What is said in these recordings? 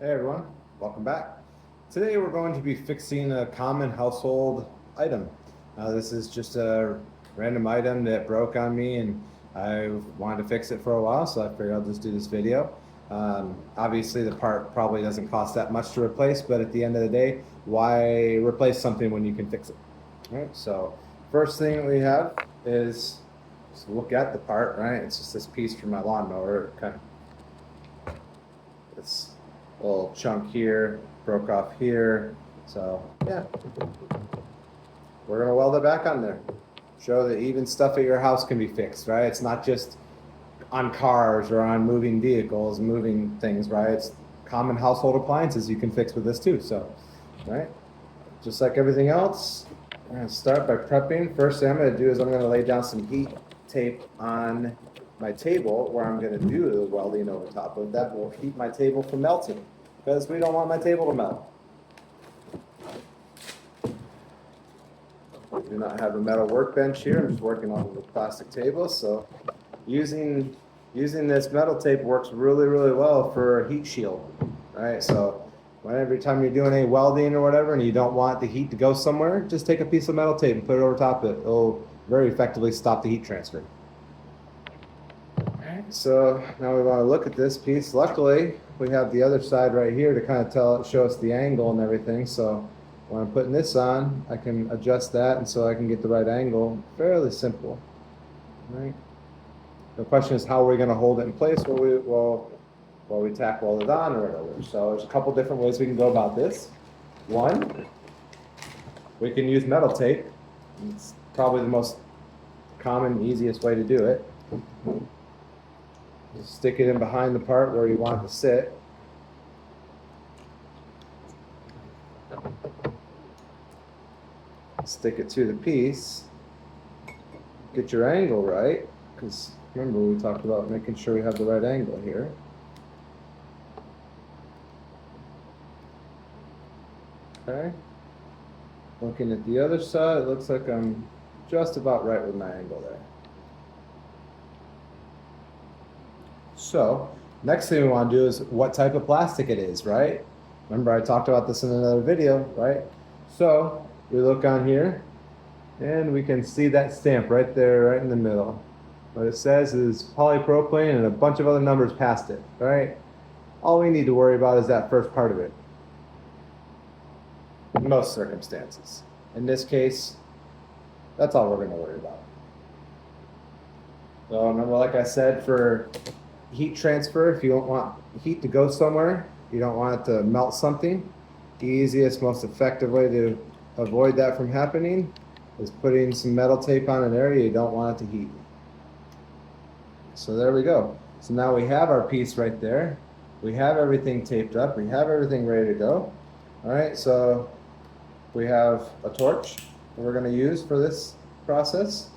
Hey everyone, welcome back. Today we're going to be fixing a common household item. This is just a random item that broke on me and I wanted to fix it for a while, so I figured I'll just do this video. Obviously the part probably doesn't cost that much to replace, but at the end of the day, why replace something when you can fix it? All right, so first thing that we have is just look at the part, right? It's just this piece from my lawnmower, kind of this little chunk here, broke off here. So yeah, we're gonna weld it back on there. Show that even stuff at your house can be fixed, right? It's not just on cars or on moving vehicles, moving things, right? It's common household appliances you can fix with this too. So, right, just like everything else, I'm gonna start by prepping. First thing I'm gonna do is I'm gonna lay down some heat tape on my table where I'm gonna do the welding over top of that. Will keep my table from melting because we don't want my table to melt. I do not have a metal workbench here. I'm just working on the plastic table. So using this metal tape works really, really well for a heat shield, right? So every time you're doing any welding or whatever and you don't want the heat to go somewhere, just take a piece of metal tape and put it over top of it. It'll very effectively stop the heat transfer. So now we want to look at this piece. Luckily, we have the other side right here to kind of show us the angle and everything. So when I'm putting this on, I can adjust that, and so I can get the right angle. Fairly simple, right? The question is, how are we going to hold it in place while we tack weld it on or whatever. So there's a couple different ways we can go about this. One, we can use metal tape. It's probably the most common, easiest way to do it. Just stick it in behind the part where you want it to sit. Stick it to the piece. Get your angle right, because remember we talked about making sure we have the right angle here. Okay. Looking at the other side, it looks like I'm just about right with my angle there. So next thing we want to do is what type of plastic it is, right? Remember I talked about this in another video, right? So we look on here and we can see that stamp right there, right in the middle. What it says is polypropylene and a bunch of other numbers past it, right? All we need to worry about is that first part of it. In most circumstances. In this case, that's all we're going to worry about. So remember, like I said, for heat transfer, if you don't want heat to go somewhere, you don't want it to melt something, the easiest, most effective way to avoid that from happening is putting some metal tape on an area you don't want it to heat. So there we go. So now we have our piece right there. We have everything taped up. We have everything ready to go. All right, so we have a torch that we're going to use for this process.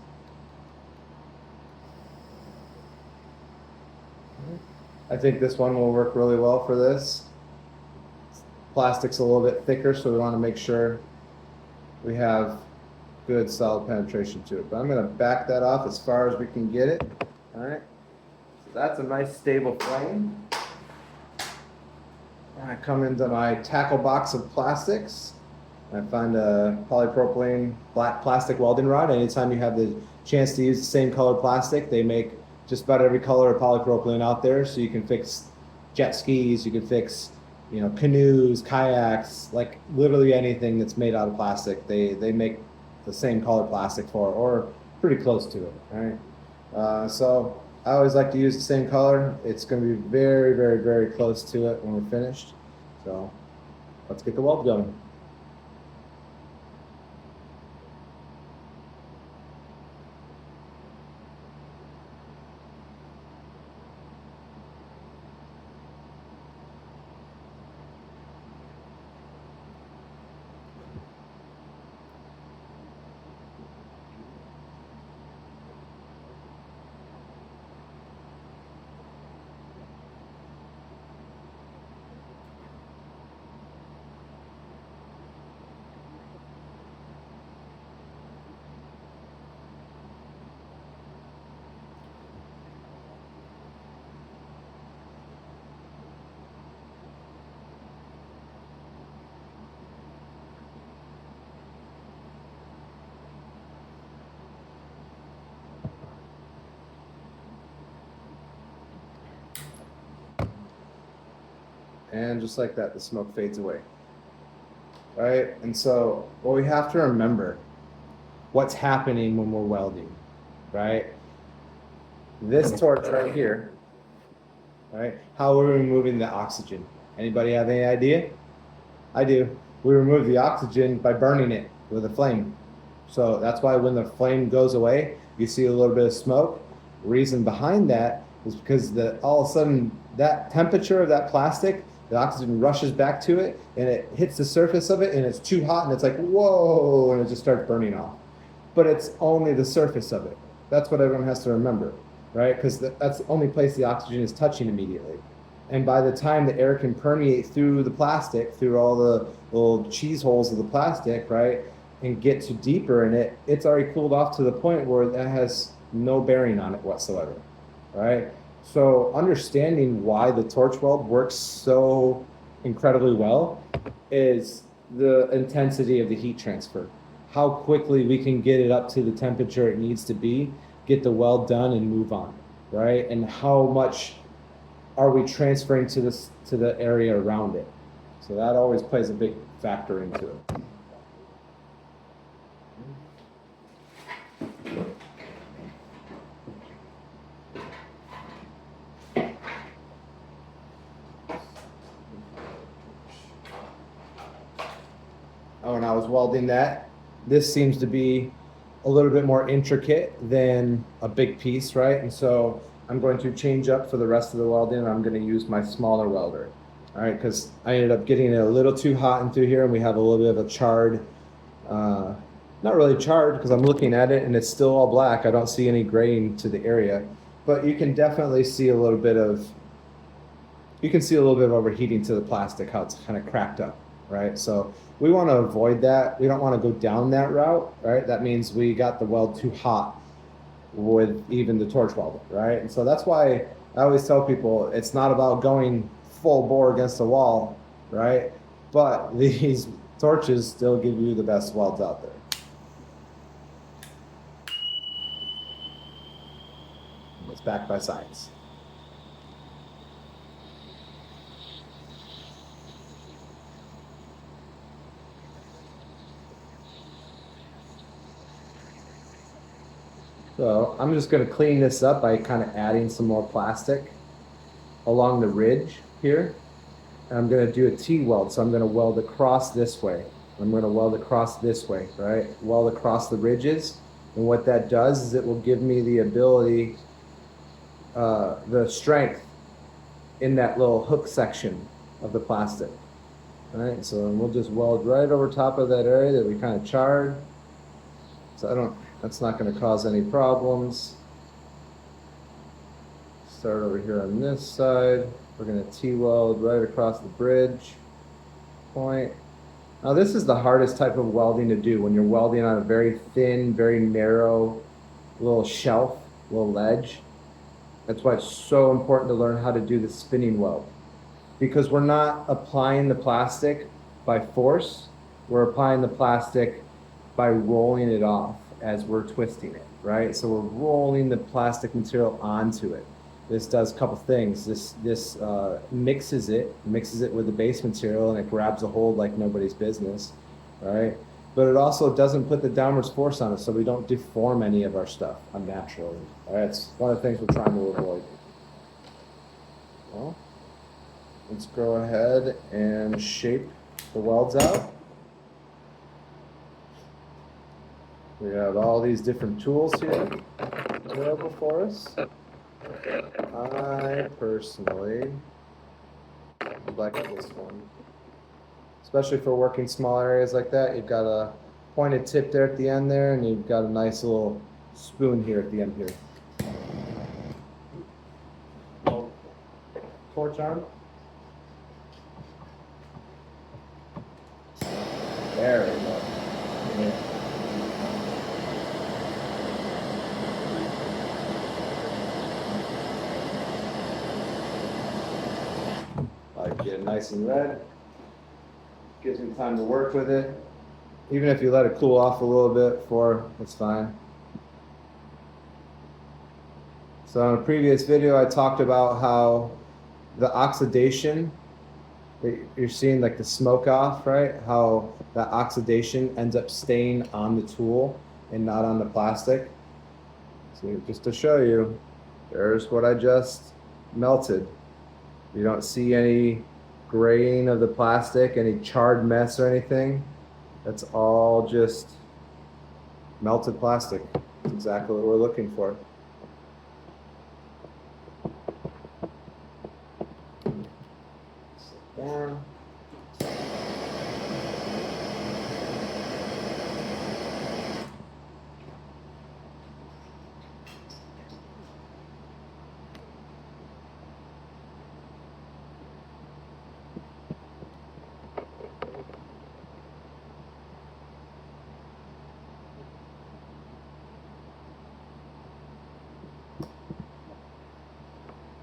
I think this one will work really well for this. Plastic's a little bit thicker, so we want to make sure we have good solid penetration to it. But I'm going to back that off as far as we can get it. All right, so that's a nice stable flame. I come into my tackle box of plastics. I find a polypropylene black plastic welding rod. Anytime you have the chance to use the same color plastic, they make just about every color of polypropylene out there. So you can fix jet skis, you can fix, canoes, kayaks, like literally anything that's made out of plastic. They make the same color plastic for, or pretty close to it. All right. So I always like to use the same color. It's going to be very, very, very close to it when we're finished. So let's get the weld going. And just like that, the smoke fades away. Right? And so what we have to remember, what's happening when we're welding, right? This torch right here, right? How are we removing the oxygen? Anybody have any idea? I do. We remove the oxygen by burning it with a flame. So that's why when the flame goes away, you see a little bit of smoke. The reason behind that is because all of a sudden that temperature of that plastic, the oxygen rushes back to it and it hits the surface of it and it's too hot and it's like, whoa, and it just starts burning off. But it's only the surface of it. That's what everyone has to remember, right? Because that's the only place the oxygen is touching immediately. And by the time the air can permeate through the plastic, through all the little cheese holes of the plastic, right, and get to deeper in it, it's already cooled off to the point where that has no bearing on it whatsoever, right? So understanding why the torch weld works so incredibly well is the intensity of the heat transfer. How quickly we can get it up to the temperature it needs to be, get the weld done and move on, right? And how much are we transferring to the area around it? So that always plays a big factor into it. Oh, and I was welding that. This seems to be a little bit more intricate than a big piece, right? And so I'm going to change up for the rest of the welding and I'm going to use my smaller welder. All right, because I ended up getting it a little too hot in through here and we have a little bit of a charred, not really charred because I'm looking at it and it's still all black. I don't see any graying to the area, but you can definitely see a little bit of, overheating to the plastic, how it's kind of cracked up, right? So we want to avoid that. We don't want to go down that route, right? That means we got the weld too hot with even the torch welder, right? And so that's why I always tell people it's not about going full bore against the wall, right? But these torches still give you the best welds out there. It's backed by science. So I'm just going to clean this up by kind of adding some more plastic along the ridge here. And I'm going to do a T-weld. So I'm going to weld across this way. I'm going to weld across this way, right? Weld across the ridges. And what that does is it will give me the ability, the strength in that little hook section of the plastic. All right, so we'll just weld right over top of that area that we kind of charred. So that's not going to cause any problems. Start over here on this side. We're going to T-weld right across the bridge point. Now this is the hardest type of welding to do when you're welding on a very thin, very narrow little shelf, little ledge. That's why it's so important to learn how to do the spinning weld. Because we're not applying the plastic by force, we're applying the plastic by rolling it off as we're twisting it, right? So we're rolling the plastic material onto it. This does a couple things. This mixes it with the base material and it grabs a hold like nobody's business, right? But it also doesn't put the downward force on it, so we don't deform any of our stuff unnaturally. All right, it's one of the things we're trying to avoid. Well, let's go ahead and shape the welds out. We have all these different tools here available for us. I personally like this one, especially for working small areas like that. You've got a pointed tip there at the end there, and you've got a nice little spoon here at the end here. Torch arm. There we go. Yeah. Get it nice and red. Gives me time to work with it. Even if you let it cool off a little bit before, it's fine. So in a previous video, I talked about how the oxidation You're seeing like the smoke off, right? How that oxidation ends up staying on the tool and not on the plastic. So just to show you, there's what I just melted. You don't see any graying of the plastic, any charred mess or anything. That's all just melted plastic. That's exactly what we're looking for. Down.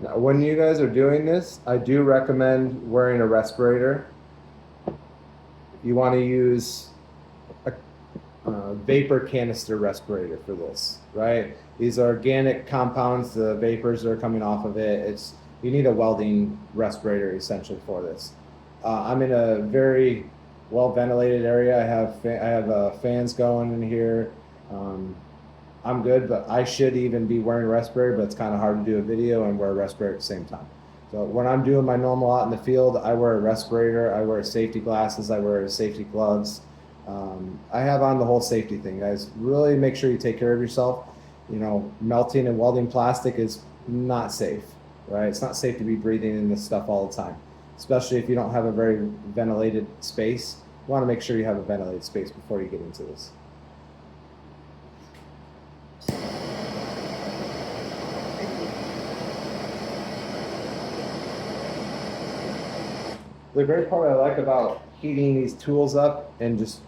Now, when you guys are doing this, I do recommend wearing a respirator. You want to use a vapor canister respirator for this, right? These are organic compounds, the vapors that are coming off of it. You need a welding respirator essentially for this. I'm in a very well ventilated area. I have fans going in here. I'm good, but I should even be wearing a respirator, but it's kind of hard to do a video and wear a respirator at the same time. So when I'm doing my normal out in the field, I wear a respirator, I wear safety glasses, I wear safety gloves. I have on the whole safety thing, guys. Really make sure you take care of yourself. You know, melting and welding plastic is not safe, right? It's not safe to be breathing in this stuff all the time, especially if you don't have a very ventilated space. You want to make sure you have a ventilated space before you get into this. The great part I like about heating these tools up and just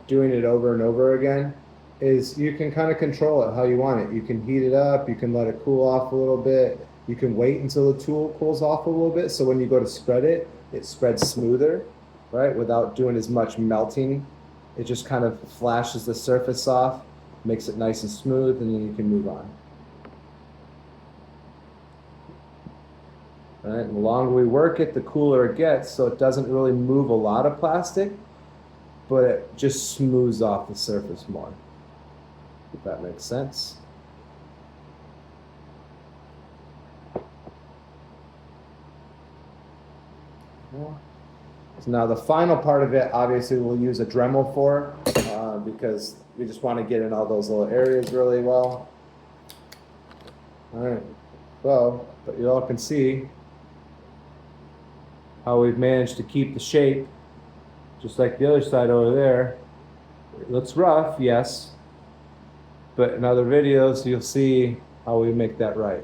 doing it over and over again is you can kind of control it how you want it. You can heat it up, you can let it cool off a little bit, you can wait until the tool cools off a little bit, so when you go to spread it, it spreads smoother, right, without doing as much melting. It just kind of flashes the surface off, makes it nice and smooth, and then you can move on. Right? And the longer we work it, the cooler it gets, so it doesn't really move a lot of plastic, but it just smooths off the surface more, if that makes sense. So now the final part of it, obviously we'll use a Dremel for, because we just want to get in all those little areas really well. All right, well, but you all can see how we've managed to keep the shape, just like the other side over there. It looks rough, yes, but in other videos you'll see how we make that right.